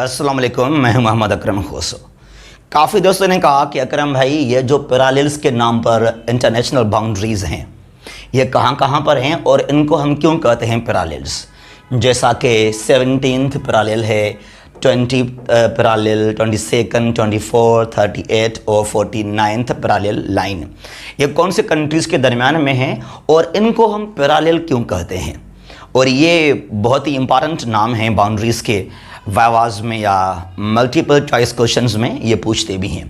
अस्सलाम वालेकुम, मैं हूं मोहम्मद अकरम खोसो। काफ़ी दोस्तों ने कहा कि अकरम भाई ये जो पैरेलल्स के नाम पर इंटरनेशनल बाउंड्रीज़ हैं ये कहाँ कहाँ पर हैं और इनको हम क्यों कहते हैं पैरेलल्स। जैसा कि 17th पैरेलल है, 20 पैरेलल, 22nd, 24, 38 और 49th पैरेलल लाइन। ये कौन से कंट्रीज़ के दरमियान में हैं और इनको हम पैरेलल क्यों कहते हैं। और ये बहुत ही इम्पॉर्टेंट नाम हैं बाउंड्रीज़ के, वाइवाज में या मल्टीपल चॉइस क्वेश्चंस में ये पूछते भी हैं।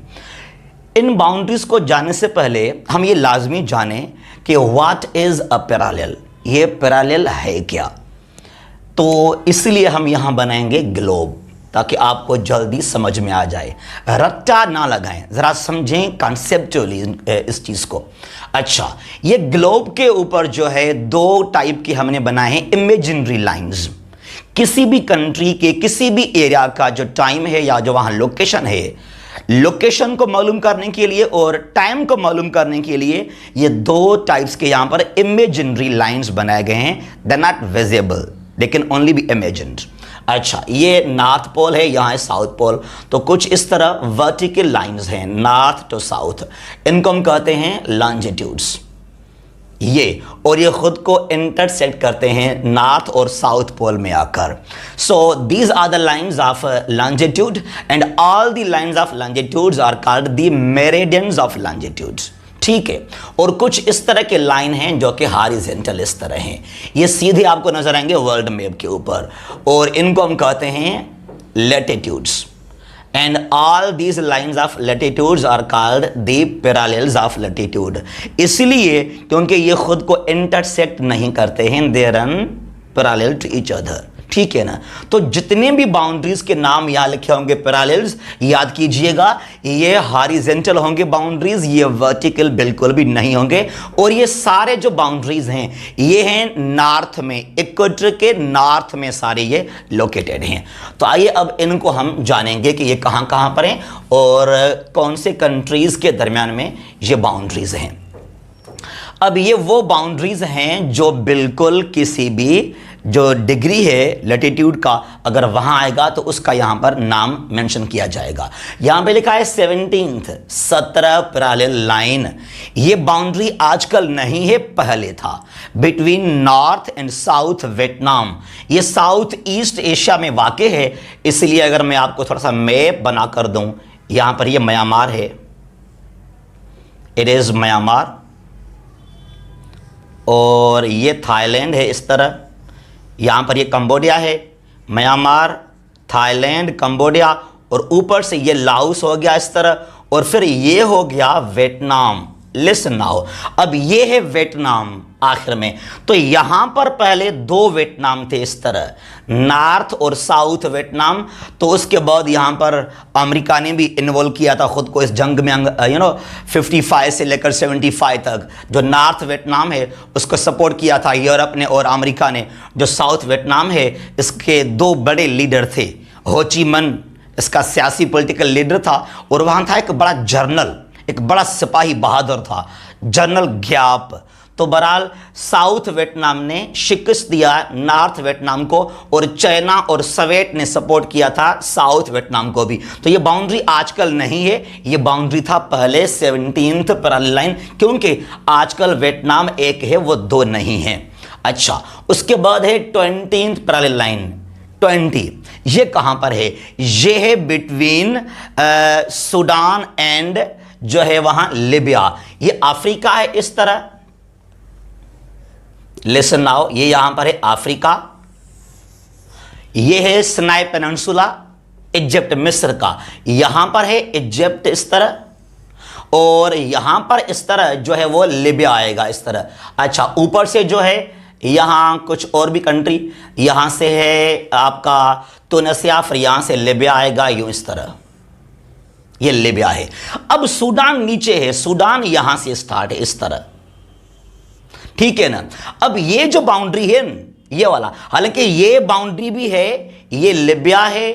इन बाउंड्रीज़ को जानने से पहले हम ये लाजमी जानें कि व्हाट इज़ अ पैरेलल, ये पैरेलल है क्या। तो इसलिए हम यहाँ बनाएंगे ग्लोब, ताकि आपको जल्दी समझ में आ जाए। रट्टा ना लगाएं, ज़रा समझें कॉन्सेप्चुअली इस चीज़ को। अच्छा, ये ग्लोब के ऊपर जो है दो टाइप की हमने बनाए हैं इमेजिनरी लाइंस। किसी भी कंट्री के किसी भी एरिया का जो टाइम है या जो वहाँ लोकेशन है, लोकेशन को मालूम करने के लिए और टाइम को मालूम करने के लिए ये दो टाइप्स के यहाँ पर इमेजिनरी लाइंस बनाए गए हैं। दे नॉट विजिबल, लेकिन ओनली बी इमेजिन्ड। अच्छा, ये नॉर्थ पोल है, यहाँ है साउथ पोल। तो कुछ इस तरह वर्टिकल लाइंस हैं नॉर्थ टू साउथ, इनको हम कहते हैं लॉन्जिट्यूड्स। ये और ये खुद को इंटरसेक्ट करते हैं नॉर्थ और साउथ पोल में आकर। So these are the lines of longitude and all the lines of longitudes are called the meridians of longitudes. ठीक है। और कुछ इस तरह के लाइन हैं जो कि हॉरिजॉन्टल इस तरह हैं, ये सीधे आपको नजर आएंगे वर्ल्ड मैप के ऊपर, और इनको हम कहते हैं latitudes. And all these lines of latitudes are called the parallels of latitude। इसलिए क्योंकि ये खुद को इंटरसेक्ट नहीं करते हैं, they run parallel to each other। ठीक है ना। तो जितने भी बाउंड्रीज के नाम यहाँ लिखे होंगे पैरेलल्स, याद कीजिएगा ये हॉरिजॉन्टल होंगे बाउंड्रीज, ये वर्टिकल बिल्कुल भी नहीं होंगे। और ये सारे जो बाउंड्रीज हैं ये हैं नॉर्थ में, इक्वेटर के नॉर्थ में सारे ये लोकेटेड हैं। तो आइए अब इनको हम जानेंगे कि ये कहाँ कहाँ पर हैं और कौन से कंट्रीज के दरमियान में ये बाउंड्रीज हैं। अब ये वो बाउंड्रीज हैं जो बिल्कुल किसी भी जो डिग्री है लैटिट्यूड का, अगर वहां आएगा तो उसका यहां पर नाम मेंशन किया जाएगा। यहां पे लिखा है 17 पैरेलल लाइन। ये बाउंड्री आजकल नहीं है, पहले था, between north and south Vietnam. ये साउथ ईस्ट एशिया में वाक़ है। इसलिए अगर मैं आपको थोड़ा सा मैप बना कर दूं, यहां पर ये म्यांमार है, इट इज म्यांमार, और ये थाईलैंड है इस तरह, यहाँ पर ये कंबोडिया है, म्यांमार, थाईलैंड, कंबोडिया, और ऊपर से ये लाओस हो गया इस तरह, और फिर ये हो गया वियतनाम। लिसन नाउ, अब ये है वियतनाम आखिर में। तो यहाँ पर पहले दो वियतनाम थे इस तरह, नॉर्थ और साउथ वियतनाम। तो उसके बाद यहाँ पर अमेरिका ने भी इन्वॉल्व किया था खुद को इस जंग में, 55 से लेकर 75 तक जो नॉर्थ वियतनाम है उसको सपोर्ट किया था यूरोप ने और अमेरिका ने। जो साउथ वियतनाम है इसके दो बड़े लीडर थे, हो ची मिन्ह इसका सियासी पॉलिटिकल लीडर था, और वहाँ था एक बड़ा जर्नल, एक बड़ा सिपाही बहादुर था, जनरल ग्याप। तो बहरहाल साउथ वियतनाम ने शिकस्त दिया नॉर्थ वियतनाम को, और चाइना और सोवियत ने सपोर्ट किया था साउथ वियतनाम को भी। तो ये बाउंड्री आजकल नहीं है, ये बाउंड्री था पहले 17th पैरेलल लाइन, क्योंकि आजकल वियतनाम एक है, वो दो नहीं है। अच्छा, उसके बाद है 20th पैरेलल लाइन। 20 ये कहां पर है? ये है बिटवीन सूडान एंड जो है वहां लिबिया। ये अफ्रीका है इस तरह, लिसन नाउ, ये यहां पर है अफ्रीका। ये है सिनाई पेनिनसुला, इजिप्ट मिस्र का, यहां पर है इजिप्ट इस तरह, और यहां पर इस तरह जो है वो लिबिया आएगा इस तरह। अच्छा, ऊपर से जो है यहां कुछ और भी कंट्री, यहां से है आपका तुनिसिया, फिर यहां से लिबिया आएगा, यूं इस तरह, ये लिबिया है। अब सूडान नीचे है, सूडान यहां से स्टार्ट है इस तरह, ठीक है ना। अब ये जो बाउंड्री है ये वाला, हालांकि ये बाउंड्री भी है, ये लिबिया है,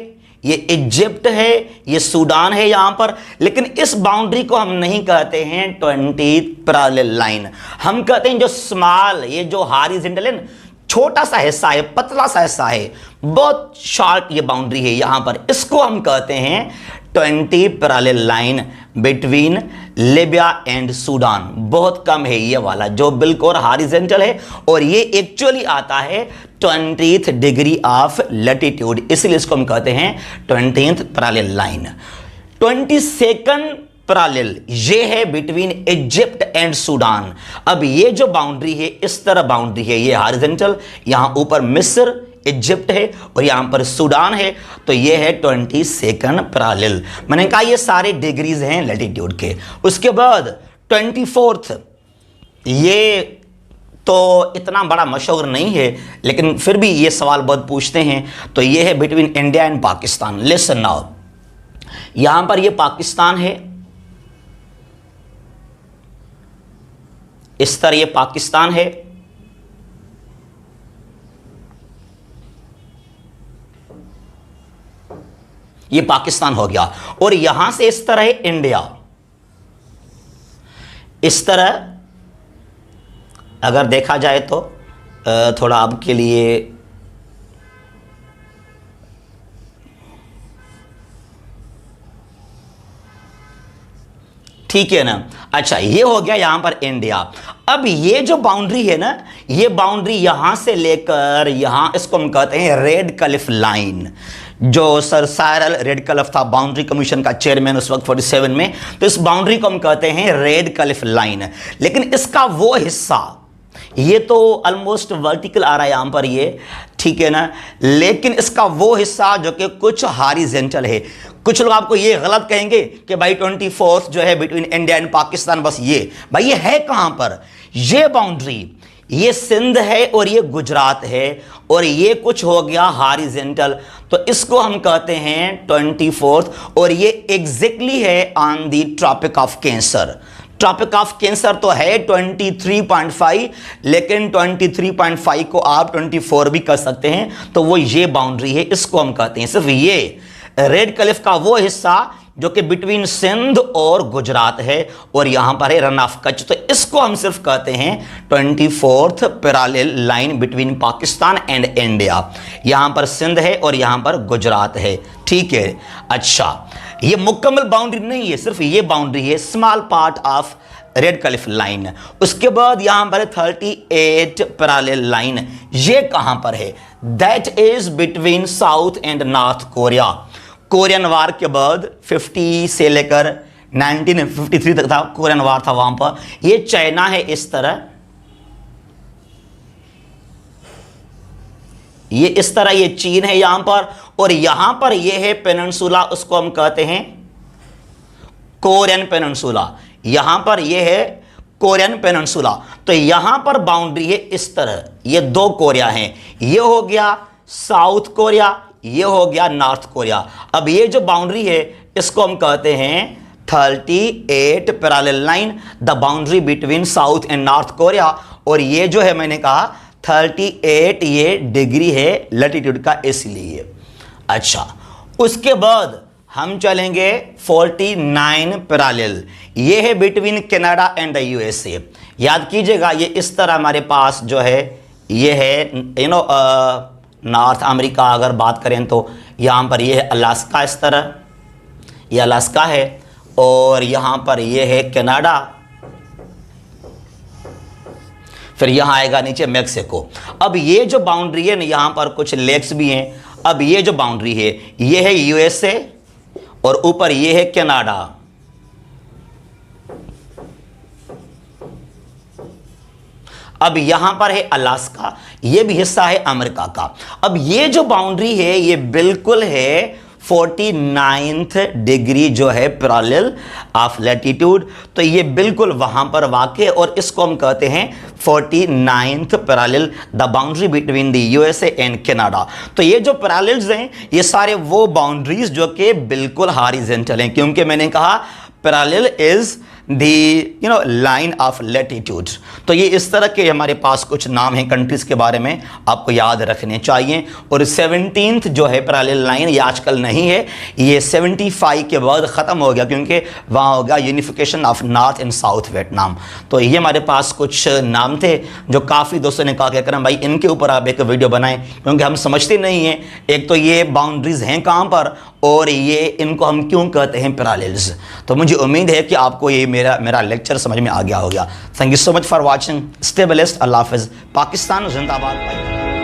ये इजिप्ट है, ये सूडान है यहां पर, लेकिन इस बाउंड्री को हम नहीं कहते हैं 20th पैरेलल लाइन, हम कहते हैं जो स्मॉल, ये जो हॉरिजॉन्टल है, छोटा सा हिस्सा है, पतला सा हिस्सा है, बहुत शॉर्ट ये बाउंड्री है यहां पर, इसको हम कहते हैं 20 parallel line between Libya and Sudan. बहुत कम है ये वाला जो बिल्कुल हॉरिजॉन्टल है, और ये एक्चुअली आता है 20th डिग्री ऑफ लैटिट्यूड, इसलिए इसको हम कहते हैं 20th parallel line. 22nd parallel ये है बिटवीन इजिप्ट एंड सूडान। अब ये जो बाउंड्री है इस तरह बाउंड्री है, ये हॉरिजॉन्टल, यहां ऊपर मिस्र इजिप्ट है और यहां पर सूडान है, तो ये है 22nd पैरेलल। मैंने कहा ये सारे डिग्रीज हैं लैटिट्यूड के। उसके बाद 24th, ये तो इतना बड़ा मशहूर नहीं है लेकिन फिर भी ये सवाल बहुत पूछते हैं, तो ये है between India and Pakistan. Listen now, यहां पर ये पाकिस्तान है, इस तरह ये पाकिस्तान है, ये पाकिस्तान हो गया, और यहां से इस तरह है इंडिया। इस तरह अगर देखा जाए तो थोड़ा आपके लिए ठीक है ना। अच्छा, ये हो गया यहां पर इंडिया। अब ये जो बाउंड्री है ना, ये बाउंड्री यहां से लेकर यहां, इसको हम कहते हैं रेड क्लिफ लाइन। जो सर साइरल रेडक्लिफ था बाउंड्री कमीशन का चेयरमैन उस वक्त 47 में, तो इस बाउंड्री को हम कहते हैं रेड क्लिफ लाइन। लेकिन इसका वो हिस्सा, ये तो ऑलमोस्ट वर्टिकल आ रहा है यहां पर ये, ठीक है ना, लेकिन इसका वो हिस्सा जो कि कुछ हॉरिजॉन्टल है। कुछ लोग आपको ये गलत कहेंगे कि भाई 24th जो है बिटवीन इंडिया एंड पाकिस्तान, बस ये भाई ये है कहां पर, ये बाउंड्री, ये सिंध है और ये गुजरात है, और ये कुछ हो गया हॉरिजॉन्टल, तो इसको हम कहते हैं 24th, और ये एग्जैक्टली है on the tropic of cancer. Tropic of cancer तो है 23.5, लेकिन 23.5 को आप 24 भी कर सकते हैं, तो वो ये बाउंड्री है, इसको हम कहते हैं सिर्फ ये रेड क्लिफ का वो हिस्सा जो कि बिटवीन सिंध और गुजरात है, और यहां पर है रन ऑफ कच्छ, तो इसको हम सिर्फ कहते हैं 24th parallel line between Pakistan and India. यहां पर सिंध है और यहां पर गुजरात है, ठीक है। अच्छा, ये मुकम्मल बाउंड्री नहीं है, सिर्फ ये बाउंड्री है, small part of red Cliff line. उसके बाद यहां पर 38 पैरेलल लाइन, ये कहां पर है, that is between South and North Korea. Korean war के बाद 50 से लेकर 1953 तक था, कोरियन वार था वहां पर। ये चाइना है इस तरह, ये इस तरह, ये चीन है यहां पर, और यहां पर ये है पेनिनसुला, उसको हम कहते हैं कोरियन पेनिनसुला। यहां पर ये है कोरियन पेनिनसुला, तो यहां पर बाउंड्री है इस तरह, ये दो कोरिया हैं, ये हो गया साउथ कोरिया, ये हो गया नॉर्थ कोरिया। अब ये जो बाउंड्री है इसको हम कहते हैं 38 parallel line, the boundary between South and North Korea, और ये जो है मैंने कहा 38 ये डिग्री है लैटिट्यूड का, इसलिए। अच्छा, उसके बाद हम चलेंगे 49 पैरेलल, ये है between Canada and the USA. याद कीजिएगा, ये इस तरह हमारे पास जो है ये है नॉर्थ अमेरिका। अगर बात करें तो यहाँ पर ये है अलास्का, इस तरह ये अलास्का है, और यहाँ पर ये है कनाडा, फिर यहाँ आएगा नीचे मैक्सिको। अब ये जो बाउंड्री है ना, यहाँ पर कुछ लेक्स भी हैं। अब ये जो बाउंड्री है ये है यूएसए, और ऊपर ये है कनाडा। अब यहां पर है अलास्का, ये भी हिस्सा है अमेरिका का। अब ये जो बाउंड्री है ये बिल्कुल है 49th डिग्री जो है पैरेलल ऑफ लैटिट्यूड, तो ये बिल्कुल वहां पर वाक़, और इसको हम कहते हैं 49th parallel, the boundary between the USA and Canada. तो ये जो पैरेलल्स हैं ये सारे वो बाउंड्रीज जो कि बिल्कुल हॉरिजॉन्टल हैं, क्योंकि मैंने कहा parallel is the line of latitude. तो ये इस तरह के हमारे पास कुछ नाम हैं कंट्रीज़ के बारे में, आपको याद रखने चाहिए। और 17th जो है पैरेलल लाइन, ये आजकल नहीं है, ये 75 के बाद ख़त्म हो गया, क्योंकि वहाँ होगा unification of north and south Vietnam. तो ये हमारे पास कुछ नाम थे जो काफ़ी दोस्तों ने कहा कि अकरम भाई इनके ऊपर आप एक वीडियो बनाएं, क्योंकि हम समझते नहीं हैं एक तो ये बाउंड्रीज़ हैं कहाँ पर, और ये इनको हम क्यों कहते हैं पैरेलल्स। तो मुझे उम्मीद है कि आपको ये मेरा लेक्चर समझ में आ गया होगा। Thank you so much for watching. Stay blessed. अल्लाह हाफ़िज़। पाकिस्तान जिंदाबाद।